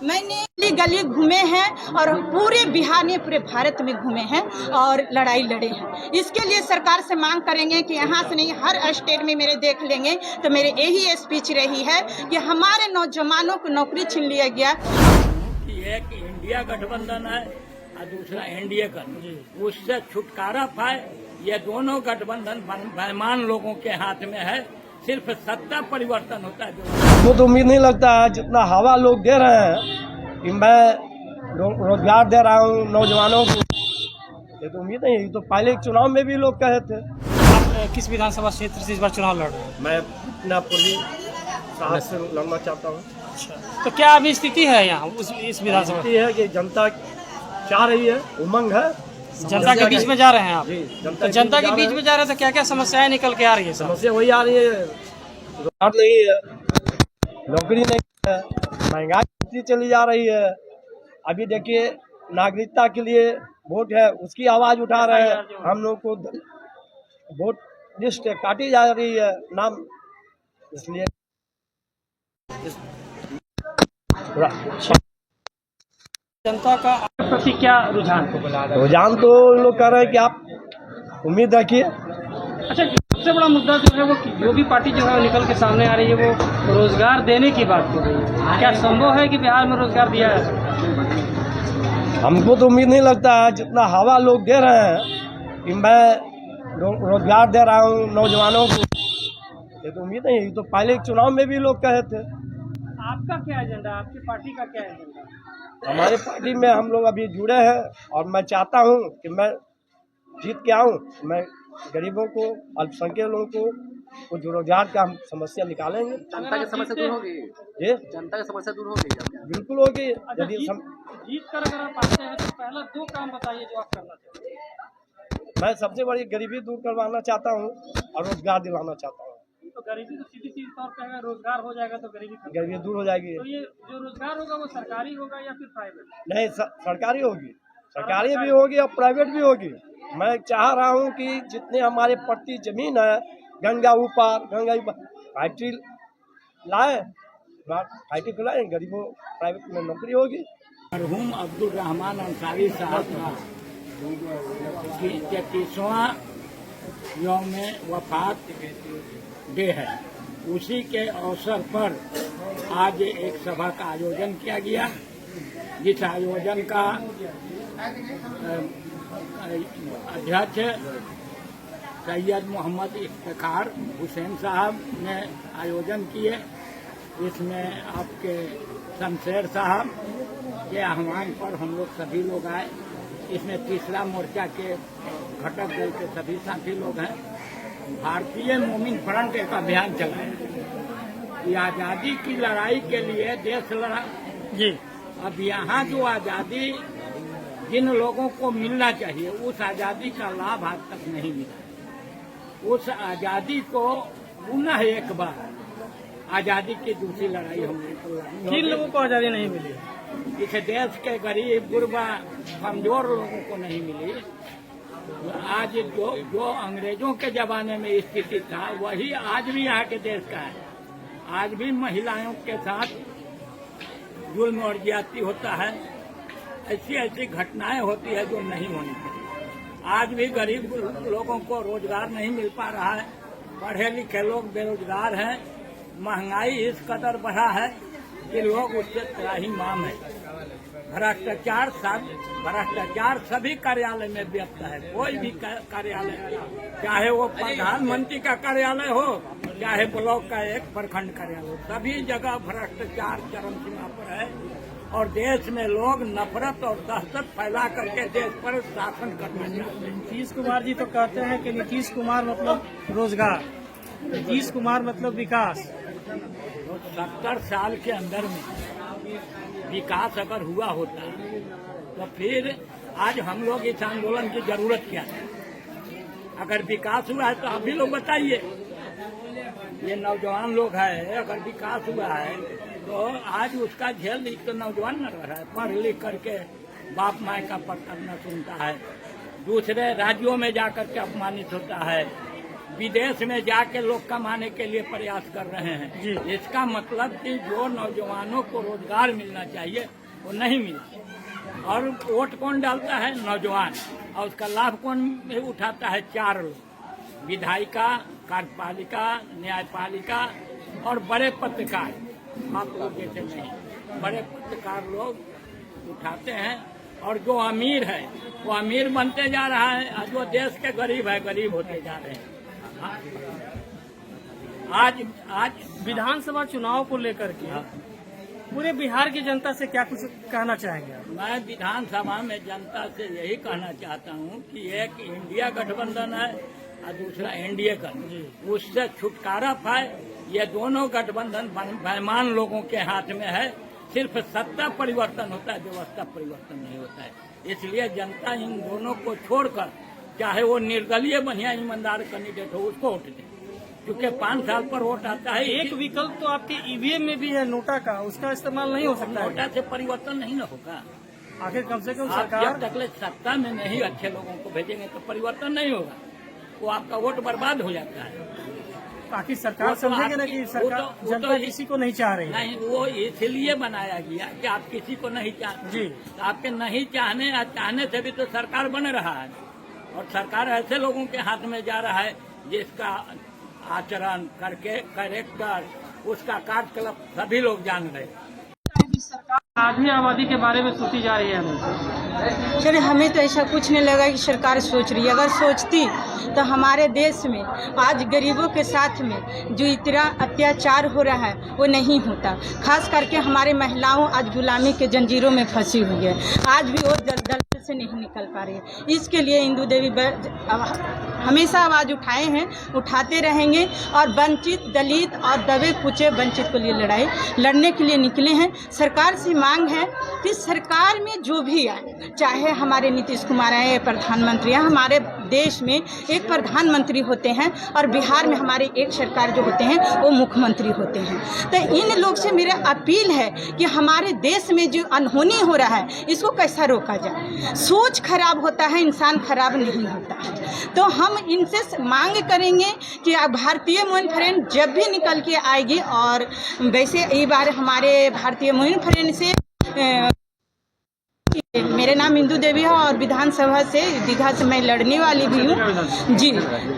मैंने गली घूमे हैं और पूरे बिहार में पूरे भारत में घूमे हैं और लड़ाई लड़े हैं। इसके लिए सरकार से मांग करेंगे कि यहाँ से नहीं हर स्टेट में मेरे देख लेंगे तो मेरे यही स्पीच रही है कि हमारे नौजवानों को नौकरी छीन लिया गया। एक इंडिया गठबंधन है और दूसरा एनडीए का, उससे छुटकारा पाए। ये दोनों गठबंधन बेईमान लोगों के हाथ में है, सिर्फ सत्ता परिवर्तन होता है। हमको तो उम्मीद नहीं लगता है जितना हवा लोग दे रहे हैं कि मैं रोजगार दे रहा हूँ नौजवानों को, ये तो उम्मीद नहीं है। तो पहले चुनाव में भी लोग कहे थे। आप किस विधानसभा क्षेत्र से इस बार चुनाव लड़ रहे हैं? मैं अपना पूर्वी साहब से लड़ना चाहता हूँ। अच्छा, तो क्या अभी स्थिति है यहाँ इस विधानसभा? स्थिति है कि जनता चाह रही है, उमंग है। जनता के बीच में जा रहे हैं आप? जी, तो जनता के बीच में जा रहे हैं तो क्या क्या समस्याएं निकल के आ रही है? समस्या वही आ रही है, रोजगार नहीं है, नौकरी नहीं है, महंगाई इतनी चली जा रही है। अभी देखिए नागरिकता के लिए वोट है, उसकी आवाज उठा रहे हैं। हम लोग को वोट लिस्ट काटी जा रही है नाम, इसलिए जनता का आपके प्रति क्या रुझान तो लोग कह रहे हैं कि आप उम्मीद रखिए। अच्छा, सबसे बड़ा मुद्दा जो है वो जो भी पार्टी जो है निकल के सामने आ रही है वो रोजगार देने की बात कर रही है। क्या संभव है कि बिहार में रोजगार दिया जाए? हमको तो उम्मीद नहीं लगता है जितना हवा लोग दे रहे हैं कि मैं रोजगार दे रहा हूँ नौजवानों को, ये तो उम्मीद नहीं है। तो पहले चुनाव में भी लोग कहे थे। आपका क्या एजेंडा, आपकी पार्टी का क्या एजेंडा? हमारे पार्टी में हम लोग अभी जुड़े हैं और मैं चाहता हूँ कि मैं जीत के आऊँ, मैं गरीबों को, अल्पसंख्यक लोगों को कुछ रोजगार का हम समस्या निकालेंगे। जनता की समस्या दूर होगी? ये जनता की समस्या दूर होगी क्या? बिल्कुल होगी। यदि जीत कर अगर आप आते हैं तो पहला 2 काम बताइए जो आप करना चाहते हैं। मैं सबसे बड़ी गरीबी दूर करवाना चाहता हूँ और रोजगार दिलाना चाहता हूँ। तो गरीबी तो सीधी तौर पे अगर रोजगार हो जाएगा तो गरीबी दूर हो जाएगी। तो ये जो रोजगार होगा वो सरकारी होगा या फिर प्राइवेट? नहीं, सरकारी होगी, सरकारी भी होगी और प्राइवेट भी होगी। मैं चाह रहा हूँ कि जितने हमारे पट्टी जमीन है गंगा ऊपर फैक्ट्री लाए, फैक्ट्री खुलाए, गरीबों प्राइवेट में नौकरी होगी। मरहूम अब्दुल रहमान अंसारी साहब का 33वां यौम वफात डे है, उसी के अवसर पर आज एक सभा का आयोजन किया गया, जिस आयोजन का अध्यक्ष सैयद मोहम्मद इफ्तिखार हुसैन साहब ने आयोजन किए। इसमें आपके शमशेर साहब के आह्वान पर हम लोग सभी लोग आए। इसमें तीसरा मोर्चा के घटक दल के सभी साथी लोग हैं। भारतीय मोमिन फ्रंट एक अभियान चलाया कि आज़ादी की लड़ाई के लिए देश लड़ा जी। अब यहाँ जो आज़ादी जिन लोगों को मिलना चाहिए उस आज़ादी का लाभ आज तक नहीं मिला। उस आज़ादी को पुनः एक बार आज़ादी की दूसरी लड़ाई हमने जिन लोगों को आज़ादी नहीं मिली, इस देश के गरीब गुरबा कमजोर लोगों को नहीं मिली। आज जो अंग्रेजों के जमाने में स्थिति था वही आज भी यहाँ के देश का है। आज भी महिलाओं के साथ जुल्म और ज्यादती होता है। ऐसी ऐसी घटनाएं होती है जो नहीं होनी चाहिए। आज भी गरीब लोगों को रोजगार नहीं मिल पा रहा है। पढ़े लिखे लोग बेरोजगार हैं। महंगाई इस कदर बढ़ा है कि लोग उससे त्राहिमाम है। भ्रष्टाचार सभी कार्यालय में व्यस्त है। कोई भी कार्यालय, चाहे वो प्रधानमंत्री का कार्यालय हो, चाहे ब्लॉक का एक प्रखंड कार्यालय, सभी जगह भ्रष्टाचार चरम सीमा पर है। और देश में लोग नफरत और दहशत फैला करके देश पर शासन करना चाहते हैं। नीतीश कुमार जी तो कहते हैं कि नीतीश कुमार मतलब रोजगार, नीतीश कुमार मतलब विकास। 70 साल के अंदर में विकास अगर हुआ होता तो फिर आज हम लोग इस आंदोलन की जरूरत क्या है? अगर विकास हुआ है तो आप भी लोग बताइए। ये नौजवान लोग हैं, अगर विकास हुआ है तो आज उसका झेल एक तो नौजवान न रहा है, पढ़ लिख करके बाप माए का प्रताड़ना सुनता है, दूसरे राज्यों में जाकर के अपमानित होता है, विदेश में जाके लोग कमाने के लिए प्रयास कर रहे हैं। जी। इसका मतलब कि जो नौजवानों को रोजगार मिलना चाहिए वो नहीं मिला। और वोट कौन डालता है? नौजवान। और उसका लाभ कौन उठाता है? 4 लोग, विधायिका, कार्यपालिका, न्यायपालिका और बड़े पत्रकार। आप लोग जैसे नहीं, बड़े पत्रकार लोग उठाते हैं। और जो अमीर है वो अमीर बनते जा रहा है, और जो देश के गरीब है गरीब होते जा रहे हैं। आज विधानसभा चुनाव को लेकर के पूरे बिहार की जनता से क्या कुछ कहना चाहेंगे आप? मैं विधानसभा में जनता से यही कहना चाहता हूँ कि एक इंडिया गठबंधन है और दूसरा एनडीए का, उससे छुटकारा पाए। ये दोनों गठबंधन बेईमान लोगों के हाथ में है। सिर्फ सत्ता परिवर्तन होता है, व्यवस्था परिवर्तन नहीं होता है। इसलिए जनता इन दोनों को छोड़कर, चाहे वो निर्दलीय बढ़िया ईमानदार कैंडिडेट हो, उसको वोट दे, क्योंकि 5 साल पर वोट आता है। एक विकल्प तो आपके ईवीएम में भी है, नोटा का, उसका इस्तेमाल नहीं हो सकता है। नोटा से परिवर्तन नहीं न होगा। आखिर कम से कम आप सरकार जब तक सत्ता में नहीं अच्छे लोगों को भेजेंगे तो परिवर्तन नहीं होगा। वो आपका वोट बर्बाद हो जाता है। आखिर सरकार समझेगी ना कि सरकार जनता किसी को नहीं चाह रही है। नहीं, वो इसलिए बनाया गया कि आप किसी को नहीं चाहते। जी। तो आपके नहीं चाहने या चाहने से भी तो सरकार बन रहा है। और सरकार ऐसे लोगों के हाथ में जा रहा है जिसका आचरण करके कैरेक्टर, उसका कार्यकलाप सभी लोग जान रहे हैं। आधी आबादी के बारे में सोची जा रही है हमें। चलिए, हमें तो ऐसा कुछ नहीं लगा कि सरकार सोच रही है। अगर सोचती तो हमारे देश में आज गरीबों के साथ में जो इतना अत्याचार हो रहा है वो नहीं होता। खास करके हमारे महिलाओं आज गुलामी के जंजीरों में फंसी हुई है, आज भी वो दलदल से नहीं निकल पा रही है। इसके लिए इंदु देवी हमेशा आवाज़ उठाए हैं, उठाते रहेंगे। और वंचित, दलित और दबे कुचे वंचित के लिए लड़ाई लड़ने के लिए निकले हैं। सरकार से मांग है कि सरकार में जो भी आए, चाहे हमारे नीतीश कुमार आए, प्रधानमंत्री हैं, हमारे देश में एक प्रधानमंत्री होते हैं और बिहार में हमारे एक सरकार जो होते हैं वो मुख्यमंत्री होते हैं। तो इन लोग से मेरा अपील है कि हमारे देश में जो अनहोनी हो रहा है इसको कैसा रोका जाए। सोच खराब होता है, इंसान खराब नहीं होता है। तो हम इनसे मांग करेंगे कि भारतीय वुमेन फ्रेंड जब भी निकल के आएगी, और वैसे ये बार हमारे भारतीय वुमेन फ्रेंड से मेरे नाम इंदु देवी है और विधानसभा से दीघा से मैं लड़ने वाली भी हूँ जी।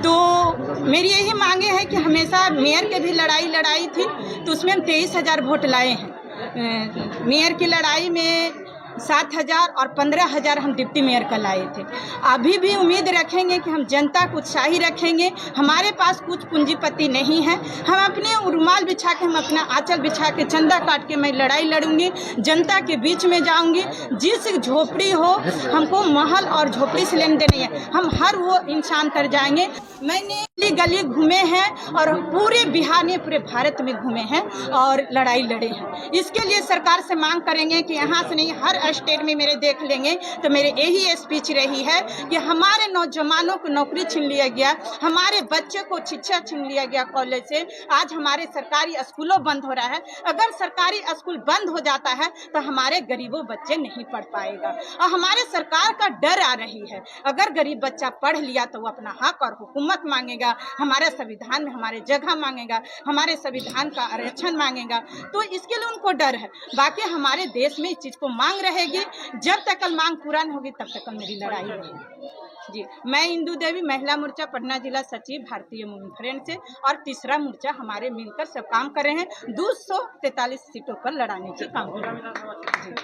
तो मेरी यही मांगे है कि हमेशा मेयर के भी लड़ाई थी, तो उसमें हम 23,000 वोट लाए हैं। मेयर की लड़ाई में 7,000 और 15,000 हम डिप्टी मेयर का लाए थे। अभी भी उम्मीद रखेंगे कि हम जनता को उत्साही रखेंगे। हमारे पास कुछ पूंजीपति नहीं है, हम अपने रुमाल बिछा के, हम अपना आंचल बिछा के, चंदा काट के मैं लड़ाई लड़ूंगी, जनता के बीच में जाऊंगी। जिस झोपड़ी हो, हमको महल और झोपड़ी से लेने देनी है, हम हर वो इंसान तर जाएंगे। मैंने गली घूमे हैं और पूरे बिहार में, पूरे भारत में घूमे हैं और लड़ाई लड़े हैं। इसके लिए सरकार से मांग करेंगे कि यहाँ से नहीं, हर स्टेट में मेरे देख लेंगे तो मेरे यही स्पीच रही है कि हमारे नौजवानों को नौकरी छीन लिया गया, हमारे बच्चों को शिक्षा छीन लिया गया कॉलेज से। आज हमारे सरकारी स्कूलों बंद हो रहा है। अगर सरकारी स्कूल बंद हो जाता है तो हमारे गरीबों बच्चे नहीं पढ़ पाएगा और हमारे सरकार का डर आ रही है। अगर गरीब बच्चा पढ़ लिया तो वो अपना हक और हुकूमत मांगेगा, हमारे संविधान में हमारे जगह मांगेगा, हमारे संविधान का आरक्षण मांगेगा। तो इसके लिए उनको डर है। बाकी हमारे देश में इस चीज़ को मांग रहेगी। जब तक मांग पूरा नहीं होगी तब तक मेरी लड़ाई रहेगी जी। मैं इंदु देवी, महिला मोर्चा पटना जिला सचिव, भारतीय वुमेन फ्रेंड से, और तीसरा मोर्चा हमारे मिलकर सब काम कर रहे हैं। 243 सीटों पर लड़ाने की काम कर रहे हैं।